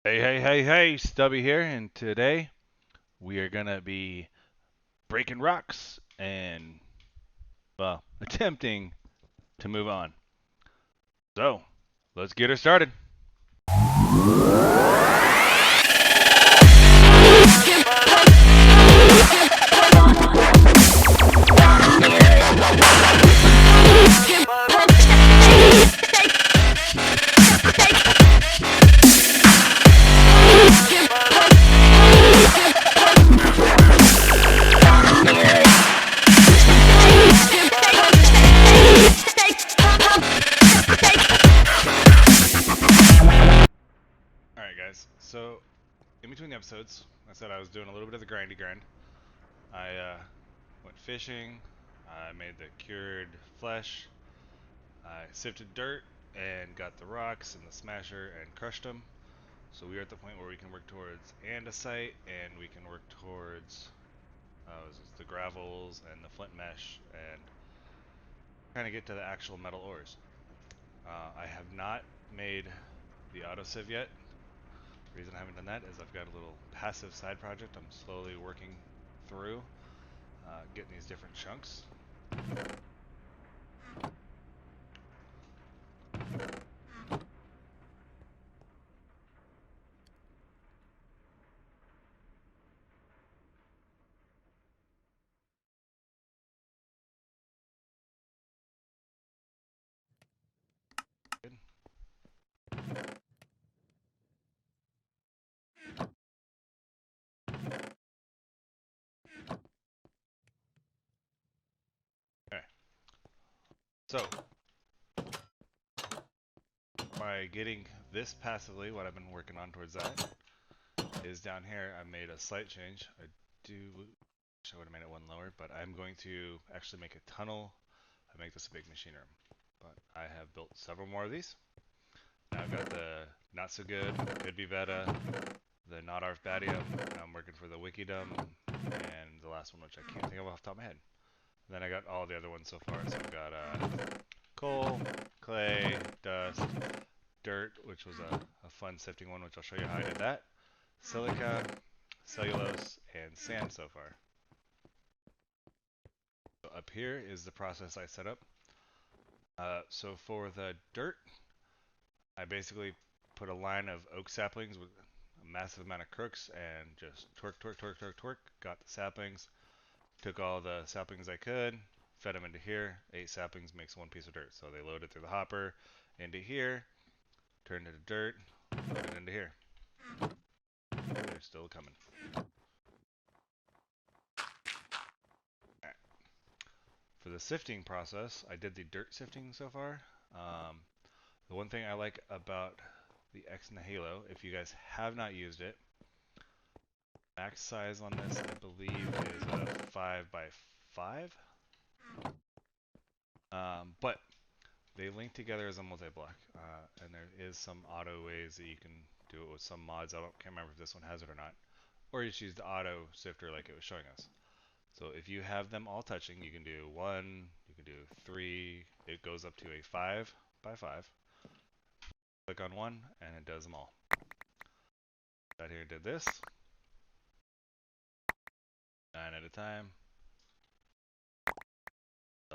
Hey, Stubby here, and today we are gonna be breaking rocks and, well, attempting to move on. So, let's get her started. Alright, guys, so in between the episodes, I said I was doing a little bit of the grindy grind. I went fishing, I made the cured flesh, I sifted dirt and got the rocks and the smasher and crushed them. So we are at the point where we can work towards andesite and we can work towards the gravels and the flint mesh and kind of get to the actual metal ores. I have not made the autosieve yet. The reason I haven't done that is I've got a little passive side project I'm slowly working through, getting these different chunks. Good. Okay. So, by getting this passively, what I've been working on towards that is down here I made a slight change. I wish I would have made it one lower, but I'm going to actually make a tunnel and make this a big machine room. But I have built several more of these. Now I've got the not so good, could be better, the not arf badium. I'm working for the wikidom, and the last one which I can't think of off the top of my head. And then I got all the other ones so far. So I've got coal, clay, dust, dirt, which was a fun sifting one, which I'll show you how I did that, silica, cellulose, and sand so far. So up here is the process I set up. So for the dirt, I basically put a line of oak saplings with a massive amount of crooks and just torque, got the saplings, took all the saplings I could, fed them into here. 8 saplings makes 1 piece of dirt. So they loaded through the hopper into here, turned into dirt, loaded into here. They're still coming. Alright. For the sifting process, I did the dirt sifting so far. The one thing I like about the X and the Halo, if you guys have not used it, max size on this, I believe, is a 5 by 5. But they link together as a multi-block, and there is some auto ways that you can do it with some mods. Can't remember if this one has it or not. Or you just use the auto sifter like it was showing us. So if you have them all touching, you can do 1, you can do 3, it goes up to a 5 by 5. Click on 1, and it does them all. Got here, did this. 9 at a time.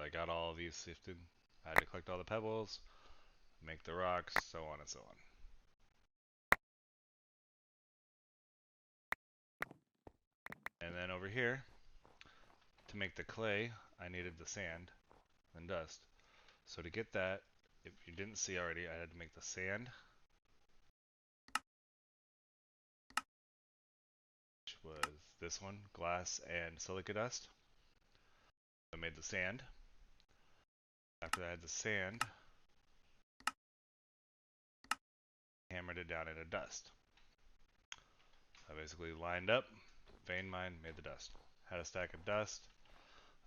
I got all of these sifted. I had to collect all the pebbles, make the rocks, so on and so on. And then over here, to make the clay, I needed the sand and dust. So to get that, if you didn't see already, I had to make the sand, which was this one, glass and silica dust. I made the sand. After I had the sand, hammered it down into dust. I basically lined up, vein mined, made the dust. Had a stack of dust,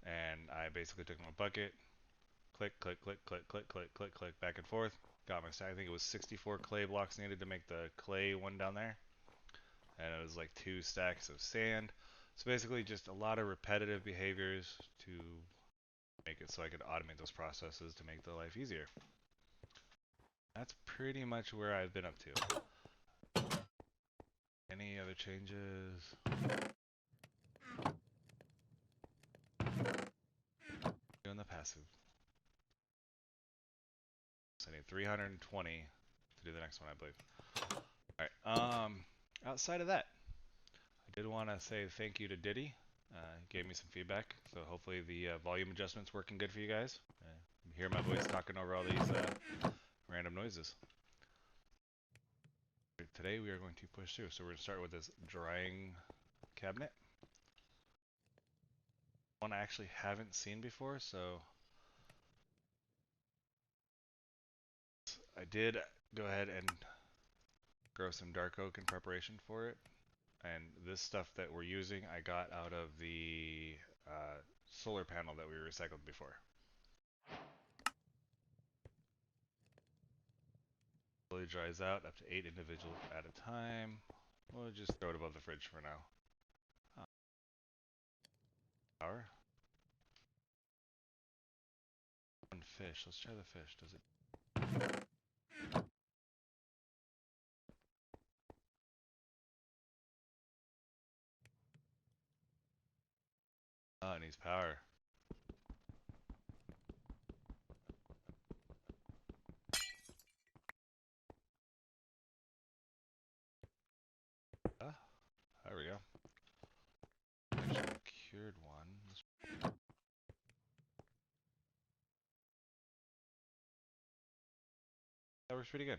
and I basically took my bucket, click, back and forth. Got my stack. I think it was 64 clay blocks needed to make the clay one down there. And it was like 2 stacks of sand. So basically just a lot of repetitive behaviors to make it so I could automate those processes to make the life easier. That's pretty much where I've been up to. Any other changes? Doing the passive. So I need 320 to do the next one, I believe. Alright, outside of that, I did want to say thank you to Diddy. He gave me some feedback, so hopefully the volume adjustment's working good for you guys. You hear my voice talking over all these random noises. Today we are going to push through, so we're going to start with this drying cabinet. One I actually haven't seen before, so I did go ahead and grow some dark oak in preparation for it. And this stuff that we're using, I got out of the solar panel that we recycled before. Slowly dries out up to 8 individuals at a time. We'll just throw it above the fridge for now. Power. One fish. Let's try the fish. Does it? Oh, it needs power. There we go. Actually cured one. That works pretty good.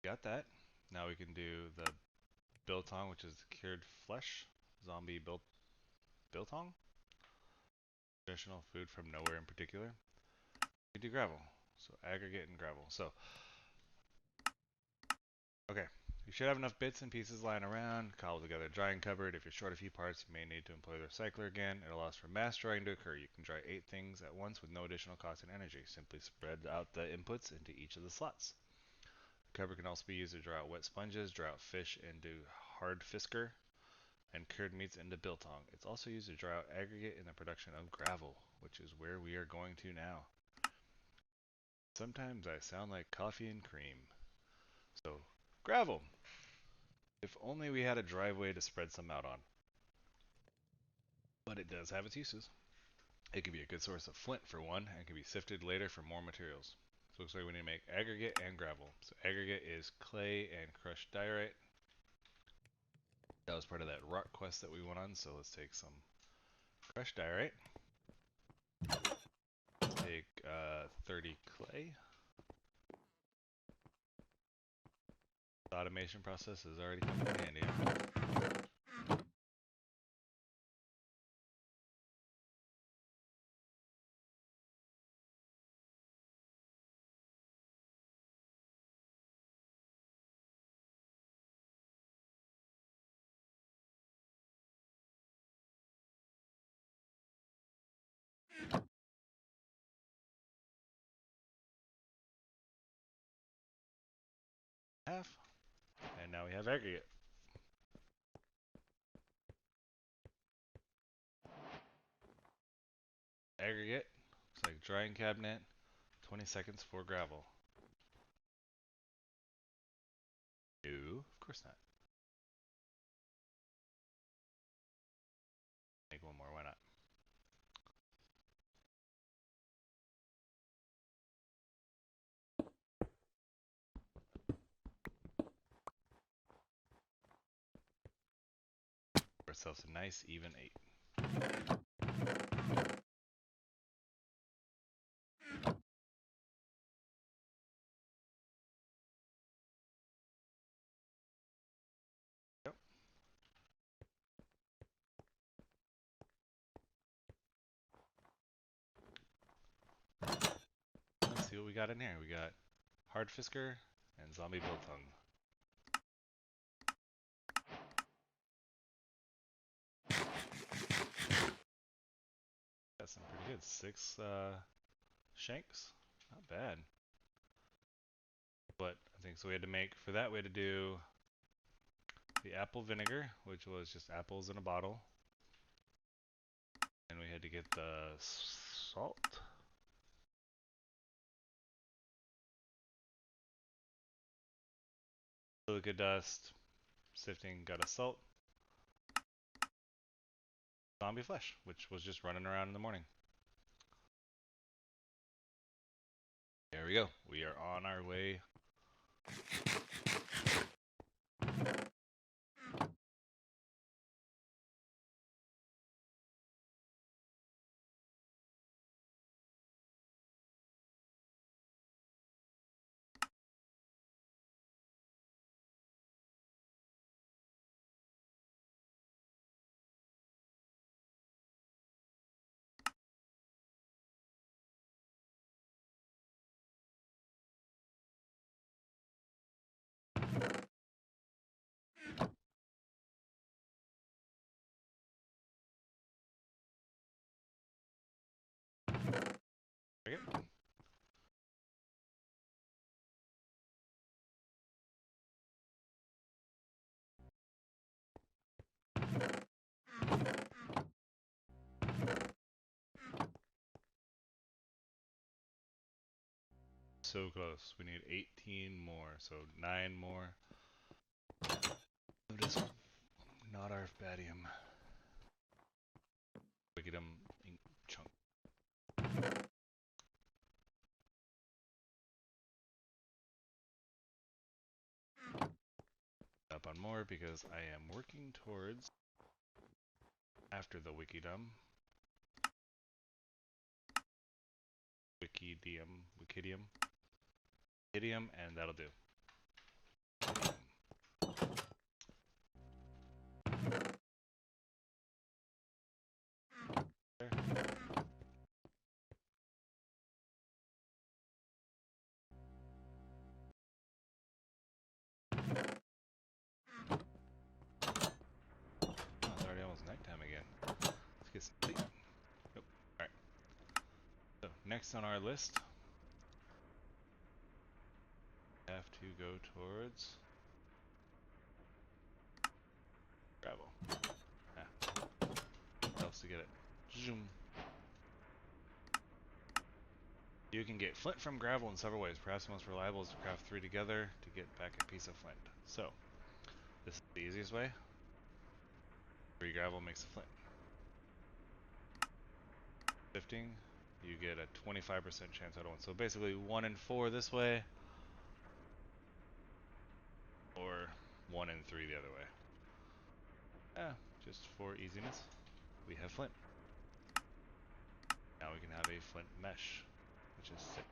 Got that. Now we can do the Biltong, which is cured flesh. Zombie Biltong. Traditional food from nowhere in particular. We do gravel. So aggregate and gravel. So, okay. You should have enough bits and pieces lying around, cobble together a drying cupboard. If you're short a few parts, you may need to employ the recycler again. It allows for mass drying to occur. You can dry 8 things at once with no additional cost and energy. Simply spread out the inputs into each of the slots. The cupboard can also be used to dry out wet sponges, dry out fish into hard fisker, and cured meats into biltong. It's also used to dry out aggregate in the production of gravel, which is where we are going to now. Sometimes I sound like coffee and cream. So, gravel. If only we had a driveway to spread some out on. But it does have its uses. It can be a good source of flint for one, and can be sifted later for more materials. So it looks like we need to make aggregate and gravel. So aggregate is clay and crushed diorite. That was part of that rock quest that we went on, so let's take some crushed diorite. Take 30 clay. The automation process is already coming in handy. Half. And now we have aggregate. Aggregate. Looks like drying cabinet. 20 seconds for gravel. No, of course not. Make one more, why not? For ourselves a nice even 8. Yep. Let's see what we got in here. We got hard fisker and zombie biltong. Got some pretty good. 6 shanks. Not bad. But I think so we had to make, for that we had to do the apple vinegar, which was just apples in a bottle. And we had to get the salt. Silica dust. Sifting got us salt. Zombie flesh, which was just running around in the morning. There we go. We are on our way. There we go. So close. We need 18 more, so 9 more. It is not our badium. Wickedum ink chunk. Up on more because I am working towards after the Wickedum. Wikidium, and that'll do. There. Oh, it's already almost nighttime again. Let's get some sleep. Nope. Alright. So, next on our list, we have to go towards gravel. What else to get it? Zoom. You can get flint from gravel in several ways. Perhaps the most reliable is to craft 3 together to get back a piece of flint. So, this is the easiest way. 3 gravel makes a flint. Sifting, you get a 25% chance out of 1. So basically 1 in 4 this way, or 1 in 3 the other way. Just for easiness, we have flint. Now we can have a flint mesh, which is sick.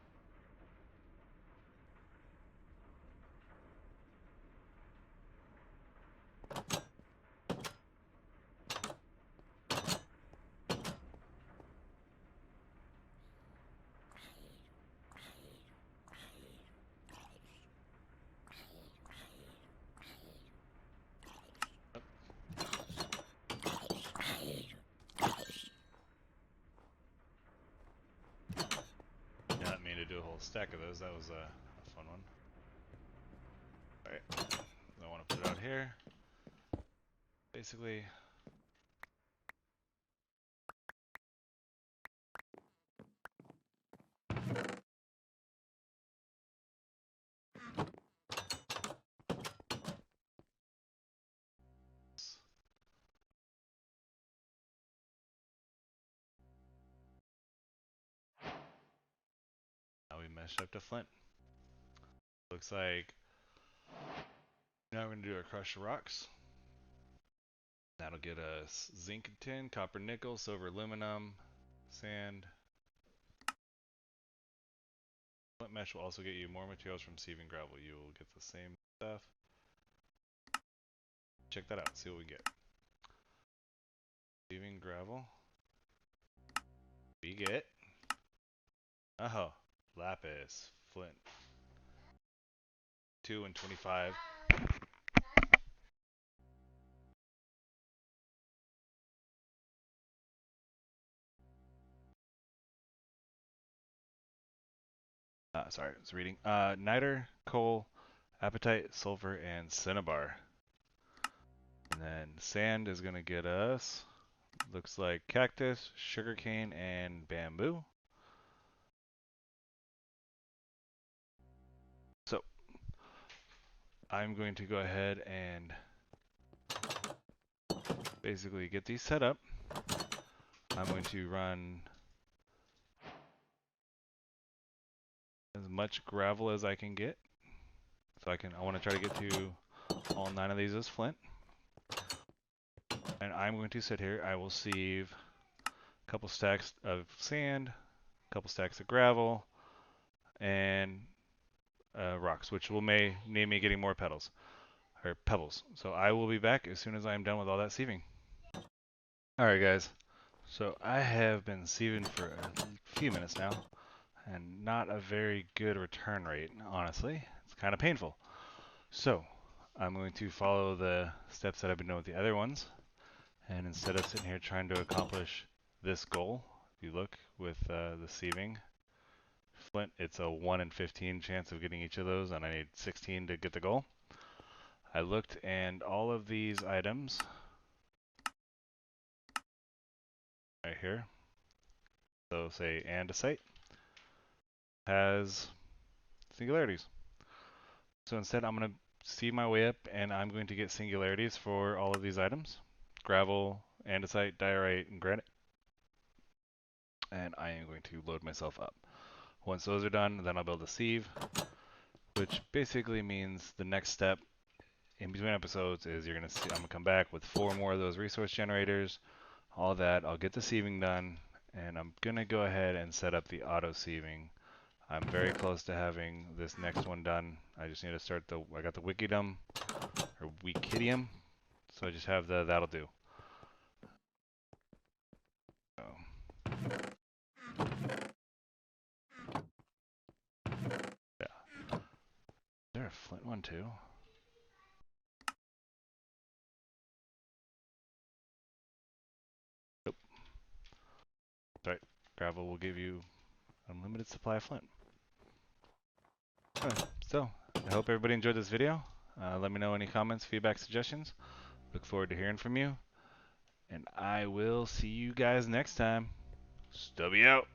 Not mean to do a whole stack of those. That was a fun one. Alright, I want to put it out here. Basically, now we meshed up to flint. Looks like now we're going to do our crush rocks. That'll get us zinc and tin, copper, nickel, silver, aluminum, sand. Flint mesh will also get you more materials from sieving gravel. You will get the same stuff. Check that out, see what we get. Sieving gravel. We get, lapis, flint. 2 and 25. Sorry, I was reading. Niter, coal, apatite, sulfur, and cinnabar. And then sand is going to get us, looks like cactus, sugarcane, and bamboo. So, I'm going to go ahead and basically get these set up. I'm going to run as much gravel as I can get. So I want to try to get to all 9 of these as flint. And I'm going to sit here. I will sieve a couple stacks of sand, a couple stacks of gravel, and rocks, which may need me getting more pebbles. So I will be back as soon as I am done with all that sieving. Alright guys, so I have been sieving for a few minutes now, and not a very good return rate, honestly. It's kind of painful. So I'm going to follow the steps that I've been doing with the other ones, and instead of sitting here trying to accomplish this goal, if you look with the sieving, flint, it's a 1 in 15 chance of getting each of those, and I need 16 to get the goal. I looked, and all of these items right here, so say andesite, has singularities. So instead I'm going to see my way up, and I'm going to get singularities for all of these items: gravel, andesite, diorite, and granite. And I am going to load myself up. Once those are done, then I'll build a sieve, which basically means the next step in between episodes is I'm gonna come back with 4 more of those resource generators, all that. I'll get the sieving done, and I'm gonna go ahead and set up the auto sieving. I'm very close to having this next one done. I just need to start I got the Wikidum, or Wikidium, so I just have that'll do. So. Yeah. Is there a flint one too? Nope. Sorry. Gravel will give you unlimited supply of flint. Alright, so I hope everybody enjoyed this video. Let me know any comments, feedback, suggestions. Look forward to hearing from you. And I will see you guys next time. Stubby out.